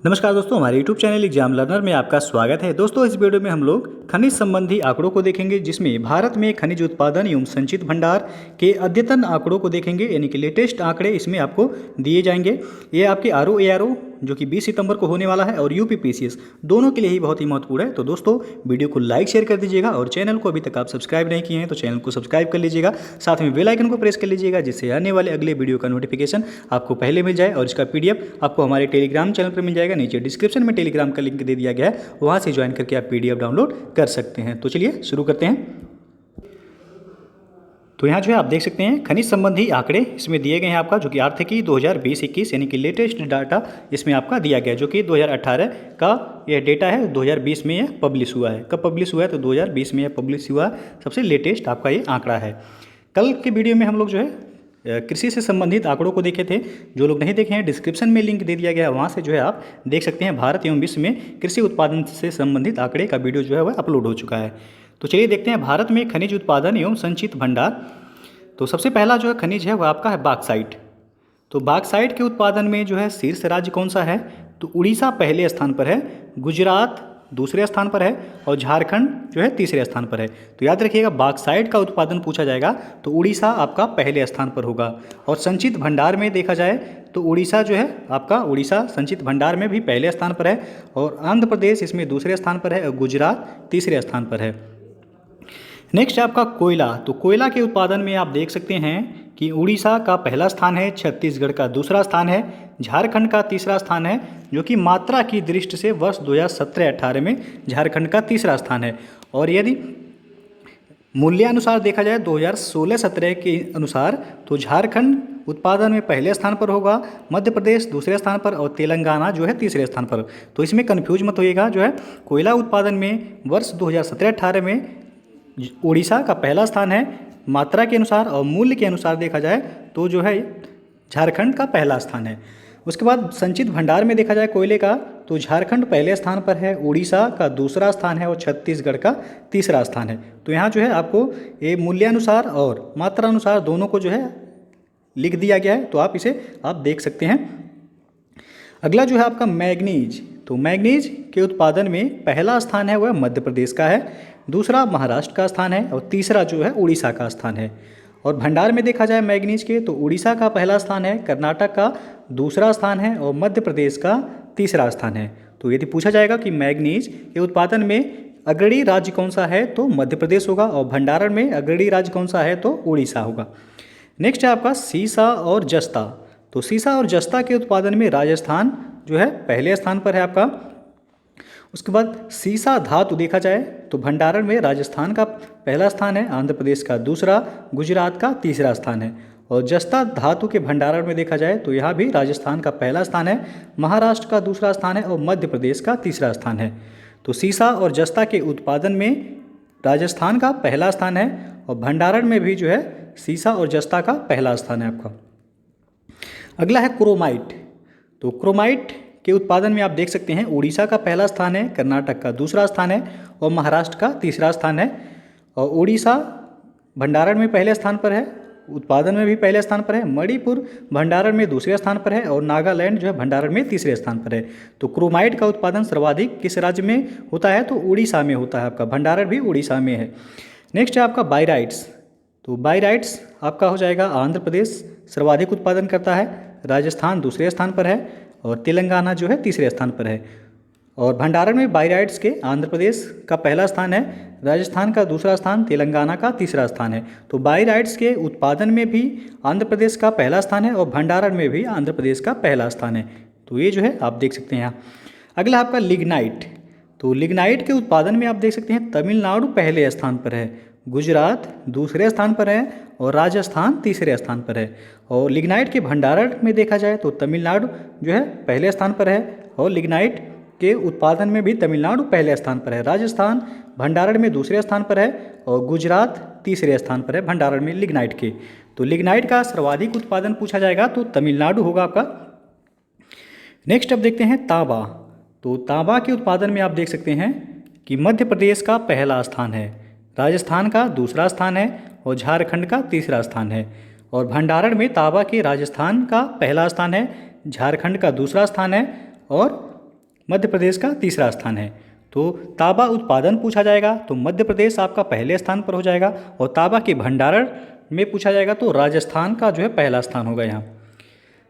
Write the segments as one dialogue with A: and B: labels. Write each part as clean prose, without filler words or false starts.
A: नमस्कार दोस्तों, हमारे YouTube चैनल एग्जाम लर्नर में आपका स्वागत है। दोस्तों, इस वीडियो में हम लोग खनिज संबंधी आंकड़ों को देखेंगे, जिसमें भारत में खनिज उत्पादन एवं संचित भंडार के अद्यतन आंकड़ों को देखेंगे, यानी कि लेटेस्ट आंकड़े इसमें आपको दिए जाएंगे। ये आपके ROARO जो कि 20 सितंबर को होने वाला है और UPPCS दोनों के लिए ही बहुत ही महत्वपूर्ण है। तो दोस्तों, वीडियो को लाइक शेयर कर दीजिएगा और चैनल को अभी तक आप सब्सक्राइब नहीं किए हैं तो चैनल को सब्सक्राइब कर लीजिएगा। साथ में बेल आइकन को प्रेस कर लीजिएगा, जिससे आने वाले अगले वीडियो का नोटिफिकेशन आपको पहले मिल जाए। और इसका PDF आपको हमारे टेलीग्राम चैनल पर मिल जाएगा। नीचे डिस्क्रिप्शन में टेलीग्राम का लिंक दे दिया गया है, वहाँ से ज्वाइन करके आप PDF डाउनलोड कर सकते हैं। तो चलिए शुरू करते हैं। तो यहाँ जो है आप देख सकते हैं खनिज संबंधी आंकड़े इसमें दिए गए हैं आपका, जो कि आर्थिकी 2020-21 यानी कि लेटेस्ट डाटा इसमें आपका दिया गया है, जो कि 2018 का यह डेटा है। 2020 में यह पब्लिश हुआ है। कब पब्लिश हुआ है? तो 2020 में यह पब्लिश हुआ है। सबसे लेटेस्ट आपका ये आंकड़ा है। कल के वीडियो में हम लोग जो है कृषि से संबंधित आंकड़ों को देखे थे। जो लोग नहीं देखे हैं, डिस्क्रिप्शन में लिंक दे दिया गया है, वहाँ से जो है आप देख सकते हैं। भारत एवं विश्व में कृषि उत्पादन से संबंधित आंकड़े का वीडियो जो है वह अपलोड हो चुका है। तो चलिए देखते हैं भारत में खनिज उत्पादन एवं संचित भंडार। तो सबसे पहला जो है खनिज है वह आपका है बॉक्साइट। तो बॉक्साइट के उत्पादन में जो है शीर्ष राज्य कौन सा है? तो उड़ीसा पहले स्थान पर है, गुजरात दूसरे स्थान पर है और झारखंड जो है तीसरे स्थान पर है। तो याद रखिएगा, बॉक्साइट का उत्पादन पूछा जाएगा तो उड़ीसा आपका पहले स्थान पर होगा। और संचित भंडार में देखा जाए तो उड़ीसा जो है आपका, उड़ीसा संचित भंडार में भी पहले स्थान पर है और आंध्र प्रदेश इसमें दूसरे स्थान पर है और गुजरात तीसरे स्थान पर है। नेक्स्ट है आपका कोयला। तो कोयला के उत्पादन में आप देख सकते हैं कि उड़ीसा का पहला स्थान है, छत्तीसगढ़ का दूसरा स्थान है, झारखंड का तीसरा स्थान है, जो कि मात्रा की दृष्टि से वर्ष 2017-18 में झारखंड का तीसरा स्थान है। और यदि मूल्यानुसार देखा जाए 2016-17 के अनुसार तो झारखंड उत्पादन में पहले स्थान पर होगा, मध्य प्रदेश दूसरे स्थान पर और तेलंगाना जो है तीसरे स्थान पर। तो इसमें कन्फ्यूज मत होइएगा। जो है कोयला उत्पादन में वर्ष 2017-18 में उड़ीसा का पहला स्थान है मात्रा के अनुसार, और मूल्य के अनुसार देखा जाए तो जो है झारखंड का पहला स्थान है। उसके बाद संचित भंडार में देखा जाए कोयले का तो झारखंड पहले स्थान पर है, उड़ीसा का दूसरा स्थान है और छत्तीसगढ़ का तीसरा स्थान है। तो यहाँ जो है आपको ये मूल्यानुसार और मात्रानुसार दोनों को जो है लिख दिया गया है, तो आप इसे आप देख सकते हैं। अगला जो है आपका मैग्नीज। तो मैग्नीज के उत्पादन में पहला स्थान है वह मध्य प्रदेश का है, दूसरा महाराष्ट्र का स्थान है और तीसरा जो है उड़ीसा का स्थान है। और भंडार में देखा जाए मैग्नीज के तो उड़ीसा का पहला स्थान है, कर्नाटक का दूसरा स्थान है और मध्य प्रदेश का तीसरा स्थान है। तो यदि पूछा जाएगा कि मैग्नीज के उत्पादन में अग्रणी राज्य कौन सा है तो मध्य प्रदेश होगा, और भंडारण में अग्रणी राज्य कौन सा है तो उड़ीसा होगा। नेक्स्ट है आपका सीसा और जस्ता। तो सीसा और जस्ता के उत्पादन में राजस्थान जो है पहले स्थान पर है आपका। उसके बाद सीसा धातु देखा जाए तो भंडारण में राजस्थान का पहला स्थान है, आंध्र प्रदेश का दूसरा, गुजरात का तीसरा स्थान है। और जस्ता धातु के भंडारण में देखा जाए तो यहाँ भी राजस्थान का पहला स्थान है, महाराष्ट्र का दूसरा स्थान है और मध्य प्रदेश का तीसरा स्थान है। तो सीसा और जस्ता के उत्पादन में राजस्थान का पहला स्थान है और भंडारण में भी जो है सीसा और जस्ता का पहला स्थान है आपका। अगला है क्रोमाइट। तो क्रोमाइट के उत्पादन में आप देख सकते हैं उड़ीसा का पहला स्थान है, कर्नाटक का दूसरा स्थान है और महाराष्ट्र का तीसरा स्थान है। और उड़ीसा भंडारण में पहले स्थान पर है, उत्पादन में भी पहले स्थान पर है, मणिपुर भंडारण में दूसरे स्थान पर है और नागालैंड जो है भंडारण में तीसरे स्थान पर है। तो क्रोमाइट का उत्पादन सर्वाधिक किस राज्य में होता है तो उड़ीसा में होता है आपका, भंडारण भी उड़ीसा में है। नेक्स्ट है आपका बायराइट्स। तो बायराइट्स आपका हो जाएगा आंध्र प्रदेश सर्वाधिक उत्पादन करता है, राजस्थान दूसरे स्थान पर है और तेलंगाना जो है तीसरे स्थान पर है। और भंडारण में बायराइट्स के आंध्र प्रदेश का पहला स्थान है, राजस्थान का दूसरा स्थान, तेलंगाना का तीसरा स्थान है। तो बायराइट्स के उत्पादन में भी आंध्र प्रदेश का पहला स्थान है और भंडारण में भी आंध्र प्रदेश का पहला स्थान है। तो ये जो है आप देख सकते हैं यहाँ। अगला आपका लिग्नाइट। तो लिग्नाइट के उत्पादन में आप देख सकते हैं तमिलनाडु पहले स्थान पर है, गुजरात दूसरे स्थान पर है और राजस्थान तीसरे स्थान पर है। और लिग्नाइट के भंडारण में देखा जाए तो तमिलनाडु जो है पहले स्थान पर है और लिग्नाइट के उत्पादन में भी तमिलनाडु पहले स्थान पर है, राजस्थान भंडारण में दूसरे स्थान पर है और गुजरात तीसरे स्थान पर है भंडारण में लिग्नाइट के। तो लिग्नाइट का सर्वाधिक उत्पादन पूछा जाएगा तो तमिलनाडु होगा आपका। नेक्स्ट अब देखते हैं तांबा। तो तांबा के उत्पादन में आप देख सकते हैं कि मध्य प्रदेश का पहला स्थान है, राजस्थान का दूसरा स्थान है और झारखंड का तीसरा स्थान है। और भंडारण में तांबा के राजस्थान का पहला स्थान है, झारखंड का दूसरा स्थान है और मध्य प्रदेश का तीसरा स्थान है। तो तांबा उत्पादन पूछा जाएगा तो मध्य प्रदेश आपका पहले स्थान पर हो जाएगा, और तांबा के भंडारण में पूछा जाएगा तो राजस्थान का जो है पहला स्थान होगा यहाँ।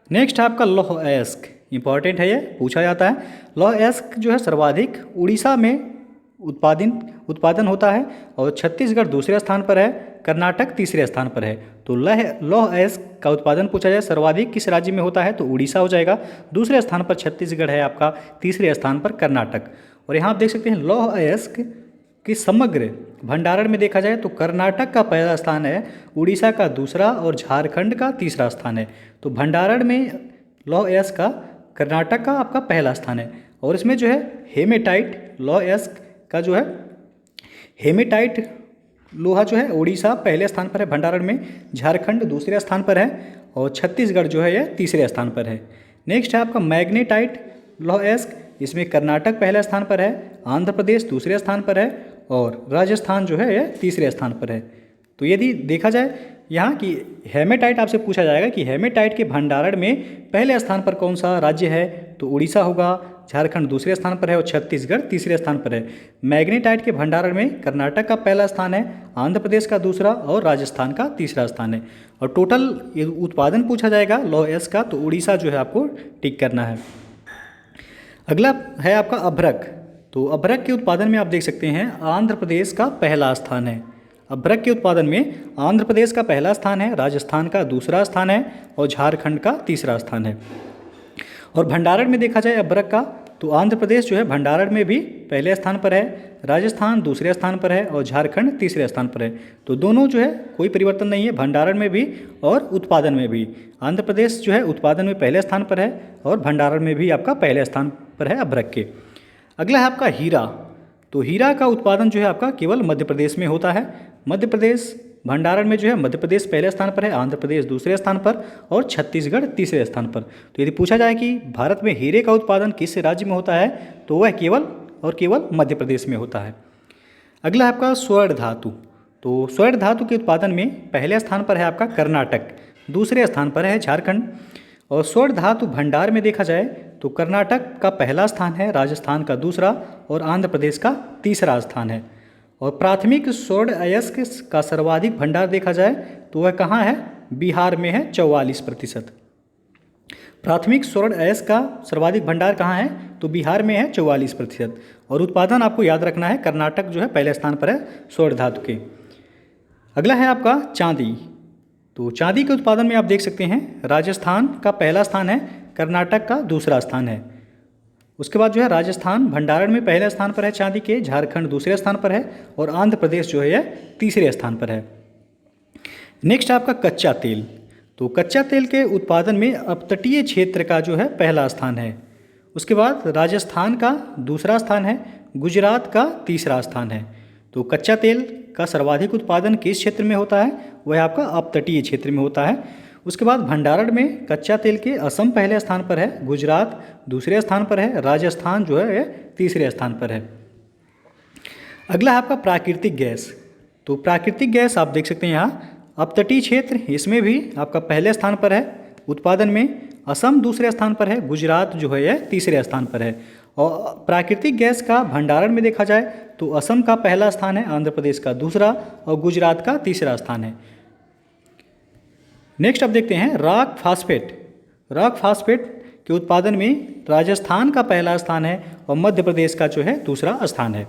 A: नेक्स्ट है आपका लौह अयस्क, इंपॉर्टेंट है ये, पूछा जाता है। लौह अयस्क जो है सर्वाधिक उड़ीसा में उत्पादन होता है, और छत्तीसगढ़ दूसरे स्थान पर है, कर्नाटक तीसरे स्थान पर है। तो लौह अयस्क का उत्पादन पूछा जाए सर्वाधिक किस राज्य में होता है तो उड़ीसा हो जाएगा, दूसरे स्थान पर छत्तीसगढ़ है आपका, तीसरे स्थान पर कर्नाटक। और यहाँ आप देख सकते हैं लौह अयस्क कि समग्र भंडारण में देखा जाए तो कर्नाटक का पहला स्थान है, उड़ीसा का दूसरा और झारखंड का तीसरा स्थान है। तो भंडारण में लौह अयस्क का कर्नाटक का आपका पहला स्थान है। और इसमें जो है हेमेटाइट लौह अयस्क का जो है हेमेटाइट लोहा जो है उड़ीसा पहले स्थान पर है भंडारण में, झारखंड दूसरे स्थान पर है, और छत्तीसगढ़ जो है यह तीसरे स्थान पर है। नेक्स्ट है आपका मैग्नेटाइट लौह अयस्क, इसमें कर्नाटक पहले स्थान पर है, आंध्र प्रदेश दूसरे स्थान पर है, और राजस्थान जो है यह तीसरे स्थान पर है। तो यदि देखा जाए यहाँ कि हेमेटाइट आपसे पूछा जाएगा कि हेमेटाइट के भंडारण में पहले स्थान पर कौन सा राज्य है तो उड़ीसा होगा, झारखंड दूसरे स्थान पर है, और छत्तीसगढ़ तीसरे स्थान पर है। मैग्नेटाइट के भंडारण में कर्नाटक का पहला स्थान है, आंध्र प्रदेश का दूसरा और राजस्थान का तीसरा स्थान है। और टोटल उत्पादन पूछा जाएगा लौह अयस्क का तो उड़ीसा जो है आपको टिक करना है। अगला है आपका अभ्रक। तो अभ्रक के उत्पादन में आप देख सकते हैं आंध्र प्रदेश का पहला स्थान है। अभ्रक के उत्पादन में आंध्र प्रदेश का पहला स्थान है, राजस्थान का दूसरा स्थान है, और झारखंड का तीसरा स्थान है। और भंडारण में देखा जाए अभ्रक का तो आंध्र प्रदेश जो है भंडारण में भी पहले स्थान पर है, राजस्थान दूसरे स्थान पर है, और झारखंड तीसरे स्थान पर है। तो दोनों जो है कोई परिवर्तन नहीं है, भंडारण में भी और उत्पादन में भी। आंध्र प्रदेश जो है उत्पादन में पहले स्थान पर है, और भंडारण में भी आपका पहले स्थान पर है अभ्रक के। अगला है आपका हीरा। तो हीरा का उत्पादन जो है आपका केवल मध्य प्रदेश में होता है। मध्य प्रदेश भंडारण में जो है मध्य प्रदेश पहले स्थान पर है, आंध्र प्रदेश दूसरे स्थान पर, और छत्तीसगढ़ तीसरे स्थान पर। तो यदि पूछा जाए कि भारत में हीरे का उत्पादन किस राज्य में होता है तो वह केवल और केवल मध्य प्रदेश में होता है। अगला है आपका स्वर्ण धातु। तो स्वर्ण धातु के उत्पादन में पहले स्थान पर है आपका कर्नाटक, दूसरे स्थान पर है झारखंड। और स्वर्ण धातु भंडार में देखा जाए तो कर्नाटक का पहला स्थान है, राजस्थान का दूसरा, और आंध्र प्रदेश का तीसरा स्थान है। और प्राथमिक स्वर्ण अयस्क का सर्वाधिक भंडार देखा जाए तो वह कहाँ है, बिहार में है 44%। प्राथमिक स्वर्ण अयस्क का सर्वाधिक भंडार कहाँ है तो बिहार में है 44%। और उत्पादन आपको याद रखना है कर्नाटक जो है पहले स्थान पर है स्वर्ण धातु के। अगला है आपका चांदी। तो चांदी के उत्पादन में आप देख सकते हैं राजस्थान का पहला स्थान है, कर्नाटक का दूसरा स्थान है। उसके बाद जो है राजस्थान भंडारण में पहले स्थान पर है चांदी के, झारखंड दूसरे स्थान पर है, और आंध्र प्रदेश जो है तीसरे स्थान पर है। नेक्स्ट आपका कच्चा तेल। तो कच्चा तेल के उत्पादन में अपतटीय क्षेत्र का जो है पहला स्थान है। उसके बाद राजस्थान का दूसरा स्थान है, गुजरात का तीसरा स्थान है। तो कच्चा तेल का सर्वाधिक उत्पादन किस क्षेत्र में होता है, वह आपका अपतटीय क्षेत्र में होता है। उसके बाद भंडारण में कच्चा तेल के असम पहले स्थान पर है, गुजरात दूसरे स्थान पर है, राजस्थान जो है तीसरे स्थान पर है। अगला है आपका प्राकृतिक गैस। तो प्राकृतिक गैस आप देख सकते हैं यहाँ अपतटीय क्षेत्र, इसमें भी आपका पहले स्थान पर है उत्पादन में, असम दूसरे स्थान पर है, गुजरात जो है यह तीसरे स्थान पर है। और प्राकृतिक गैस का भंडारण में देखा जाए तो असम का पहला स्थान है, आंध्र प्रदेश का दूसरा, और गुजरात का तीसरा स्थान है। नेक्स्ट अब देखते हैं रॉक फास्फेट। रॉक फास्फेट के उत्पादन में राजस्थान का पहला स्थान है, और मध्य प्रदेश का जो है दूसरा स्थान है।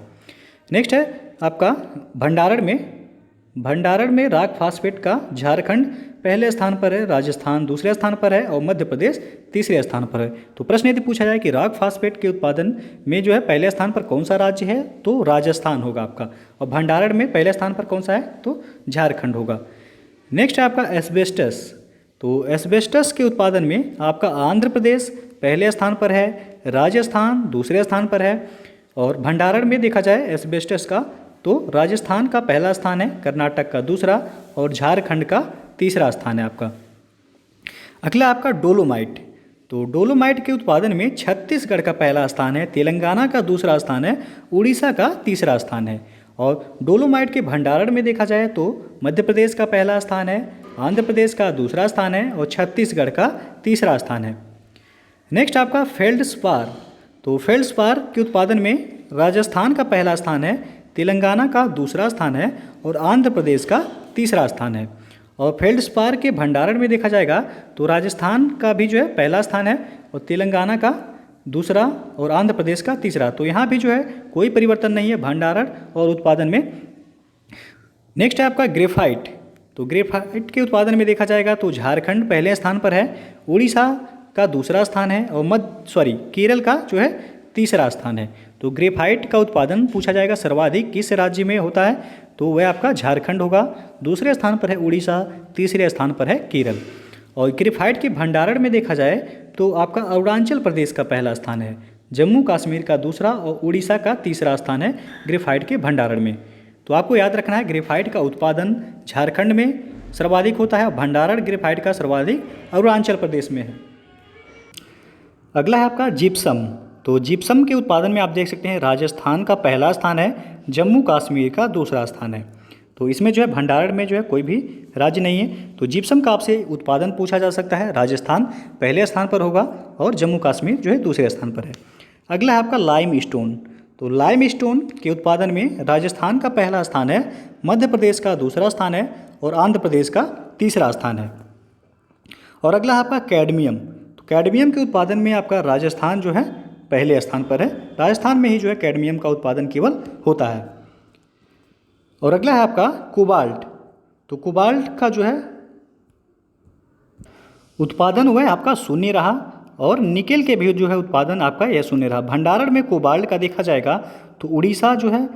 A: नेक्स्ट है आपका भंडारण में रॉक फास्फेट का झारखंड पहले स्थान पर है, राजस्थान दूसरे स्थान पर है, और मध्य प्रदेश तीसरे स्थान पर है। तो प्रश्न यदि पूछा जाए कि रॉक फास्फेट के उत्पादन में जो है पहले स्थान पर कौन सा राज्य है तो राजस्थान होगा आपका, और भंडारण में पहले स्थान पर कौन सा है तो झारखंड होगा। नेक्स्ट है आपका एस्बेस्टस। तो एस्बेस्टस के उत्पादन में आपका आंध्र प्रदेश पहले स्थान पर है, राजस्थान दूसरे स्थान पर है, और भंडारण में देखा जाए एस्बेस्टस का तो राजस्थान का पहला स्थान है, कर्नाटक का दूसरा, और झारखंड का तीसरा स्थान है आपका। अगला आपका डोलोमाइट। तो डोलोमाइट के उत्पादन में छत्तीसगढ़ का पहला स्थान है, तेलंगाना का दूसरा स्थान है, उड़ीसा का तीसरा स्थान है। और डोलोमाइट के भंडारण में देखा जाए तो मध्य प्रदेश का पहला स्थान है, आंध्र प्रदेश का दूसरा स्थान है, और छत्तीसगढ़ का तीसरा स्थान है। नेक्स्ट आपका फेल्डस्पार। तो फेल्ड्स्पार के उत्पादन में राजस्थान का पहला स्थान है, तेलंगाना का दूसरा स्थान है और आंध्र प्रदेश का तीसरा स्थान है। और फेल्ड्स्पार के भंडारण में देखा जाएगा तो राजस्थान का भी जो है पहला स्थान है और तेलंगाना का दूसरा और आंध्र प्रदेश का तीसरा। तो यहाँ भी जो है कोई परिवर्तन नहीं है भंडारण और उत्पादन में। नेक्स्ट है आपका ग्रेफाइट। तो ग्रेफाइट के उत्पादन में देखा जाएगा तो झारखंड पहले स्थान पर है, उड़ीसा का दूसरा स्थान है और केरल का जो है तीसरा स्थान है। तो ग्रेफाइट का उत्पादन पूछा जाएगा सर्वाधिक किस राज्य में होता है, तो वह आपका झारखंड होगा। दूसरे स्थान पर है उड़ीसा, तीसरे स्थान पर है केरल। और ग्रेफाइट के भंडारण में देखा जाए तो आपका अरुणाचल प्रदेश का पहला स्थान है, जम्मू कश्मीर का दूसरा और उड़ीसा का तीसरा स्थान है ग्रेफाइट के भंडारण में। तो आपको याद रखना है ग्रेफाइट का उत्पादन झारखंड में सर्वाधिक होता है, भंडारण ग्रेफाइट का सर्वाधिक अरुणाचल प्रदेश में है। अगला है आपका जिप्सम। तो जिप्सम के उत्पादन में आप देख सकते हैं राजस्थान का पहला स्थान है, जम्मू कश्मीर का दूसरा स्थान है। तो इसमें जो है भंडारण में जो है कोई भी राज्य नहीं है। तो जिप्सम का आपसे उत्पादन पूछा जा सकता है, राजस्थान पहले स्थान पर होगा और जम्मू कश्मीर जो है दूसरे स्थान पर है। अगला है आपका लाइम स्टोन। तो लाइम स्टोन के उत्पादन में राजस्थान का पहला स्थान है, मध्य प्रदेश का दूसरा स्थान है और आंध्र प्रदेश का तीसरा स्थान है। और अगला है आपका कैडमियम। तो कैडमियम के उत्पादन में आपका राजस्थान जो है पहले स्थान पर है, राजस्थान में ही जो है कैडमियम का उत्पादन केवल होता है। और अगला है आपका कोबाल्ट। तो कोबाल्ट का जो है उत्पादन वह आपका शून्य रहा और निकेल के भी जो है उत्पादन आपका यह शून्य रहा। भंडारण में कोबाल्ट का देखा जाएगा तो उड़ीसा जो है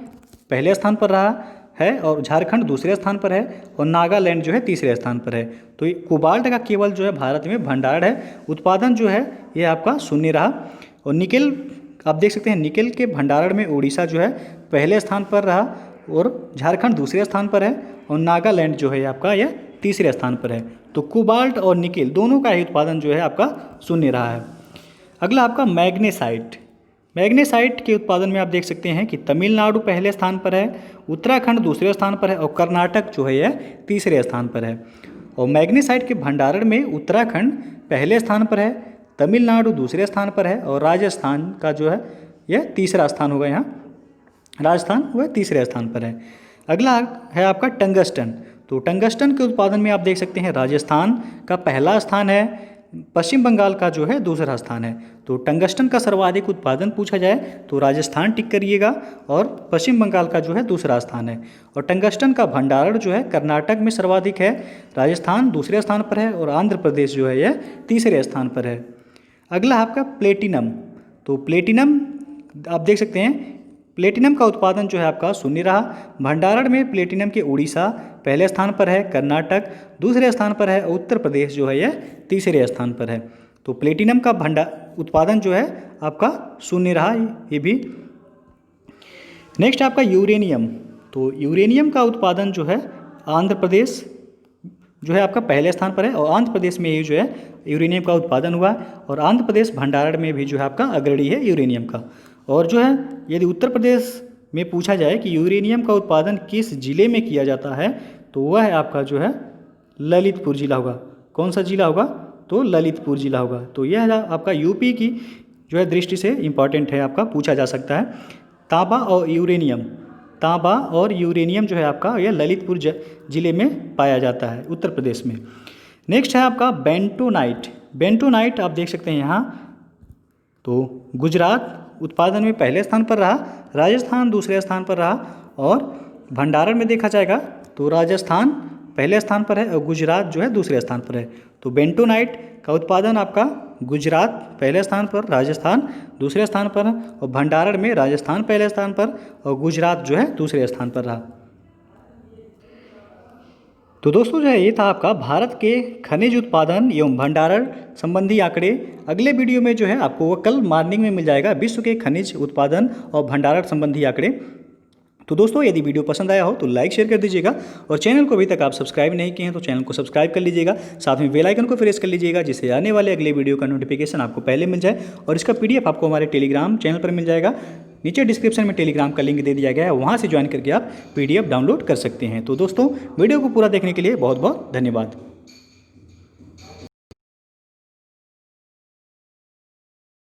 A: पहले स्थान पर रहा है और झारखंड दूसरे स्थान पर है और नागालैंड जो है तीसरे स्थान पर है। तो कोबाल्ट का केवल जो है भारत में भंडारण है, उत्पादन जो है ये आपका शून्य रहा। और निकेल आप देख सकते हैं निकेल के भंडारण में उड़ीसा जो है पहले स्थान पर रहा और झारखंड दूसरे स्थान पर है और नागालैंड जो है आपका यह तीसरे स्थान पर है। तो कोबाल्ट और निकेल दोनों का ही उत्पादन जो है आपका शून्य रहा है। अगला आपका मैग्नेसाइट। मैग्नेसाइट के उत्पादन में आप देख सकते हैं कि तमिलनाडु पहले स्थान पर है, उत्तराखंड दूसरे स्थान पर है और कर्नाटक जो है यह तीसरे स्थान पर है। और मैग्नेसाइट के भंडारण में उत्तराखंड पहले स्थान पर है, तमिलनाडु दूसरे स्थान पर है और राजस्थान का जो है यह तीसरा स्थान होगा, यहाँ राजस्थान वह तीसरे स्थान पर है। अगला है आपका टंगस्टन। तो टंगस्टन के उत्पादन में आप देख सकते हैं राजस्थान का पहला स्थान है, पश्चिम बंगाल का जो है दूसरा स्थान है। तो टंगस्टन का सर्वाधिक उत्पादन पूछा जाए तो राजस्थान टिक करिएगा और पश्चिम बंगाल का जो है दूसरा स्थान है। और टंगस्टन का भंडारण जो है कर्नाटक में सर्वाधिक है, राजस्थान दूसरे स्थान पर है और आंध्र प्रदेश जो है यह तीसरे स्थान पर है। अगला आपका प्लेटिनम। तो प्लेटिनम आप देख सकते हैं प्लेटिनम का उत्पादन जो है आपका शून्य रहा। भंडारण में प्लेटिनम के उड़ीसा पहले स्थान पर है, कर्नाटक दूसरे स्थान पर है, उत्तर प्रदेश जो है यह तीसरे स्थान पर है। तो प्लेटिनम का उत्पादन जो है आपका शून्य रहा ये भी। नेक्स्ट आपका यूरेनियम। तो यूरेनियम का उत्पादन जो है आंध्र प्रदेश जो है आपका पहले स्थान पर है और आंध्र प्रदेश में ही जो है यूरेनियम का उत्पादन हुआ और आंध्र प्रदेश भंडारण में भी जो है आपका अग्रणी है यूरेनियम का। और जो है यदि उत्तर प्रदेश में पूछा जाए कि यूरेनियम का उत्पादन किस जिले में किया जाता है तो वह है आपका जो है ललितपुर जिला होगा। कौन सा जिला होगा? तो ललितपुर जिला होगा। तो यह आपका यूपी की जो है दृष्टि से इम्पॉर्टेंट है, आपका पूछा जा सकता है। तांबा और यूरेनियम जो है आपका यह ललितपुर जिले में पाया जाता है उत्तर प्रदेश में। नेक्स्ट है आपका बेंटोनाइट। बेंटोनाइट आप देख सकते हैं यहाँ, तो गुजरात उत्पादन में पहले स्थान पर रहा, राजस्थान दूसरे स्थान पर रहा और भंडारण में देखा जाएगा तो राजस्थान पहले स्थान पर है और गुजरात जो है दूसरे स्थान पर है। तो बेंटोनाइट का उत्पादन आपका गुजरात पहले स्थान पर, राजस्थान दूसरे स्थान पर और भंडारण में राजस्थान पहले स्थान पर और गुजरात जो है दूसरे स्थान पर रहा। तो दोस्तों जो है ये था आपका भारत के खनिज उत्पादन एवं भंडारण संबंधी आंकड़े। अगले वीडियो में जो है आपको वो कल मॉर्निंग में मिल जाएगा विश्व के खनिज उत्पादन और भंडारण संबंधी आंकड़े। तो दोस्तों यदि वीडियो पसंद आया हो तो लाइक शेयर कर दीजिएगा और चैनल को अभी तक आप सब्सक्राइब नहीं किए हैं तो चैनल को सब्सक्राइब कर लीजिएगा, साथ में बेल आइकन को प्रेस कर लीजिएगा जिससे आने वाले अगले वीडियो का नोटिफिकेशन आपको पहले मिल जाए। और इसका PDF आपको हमारे टेलीग्राम चैनल पर मिल जाएगा, नीचे डिस्क्रिप्शन में टेलीग्राम का लिंक दे दिया गया है, वहाँ से ज्वाइन करके आप PDF डाउनलोड कर सकते हैं। तो दोस्तों वीडियो को पूरा देखने के लिए बहुत बहुत धन्यवाद।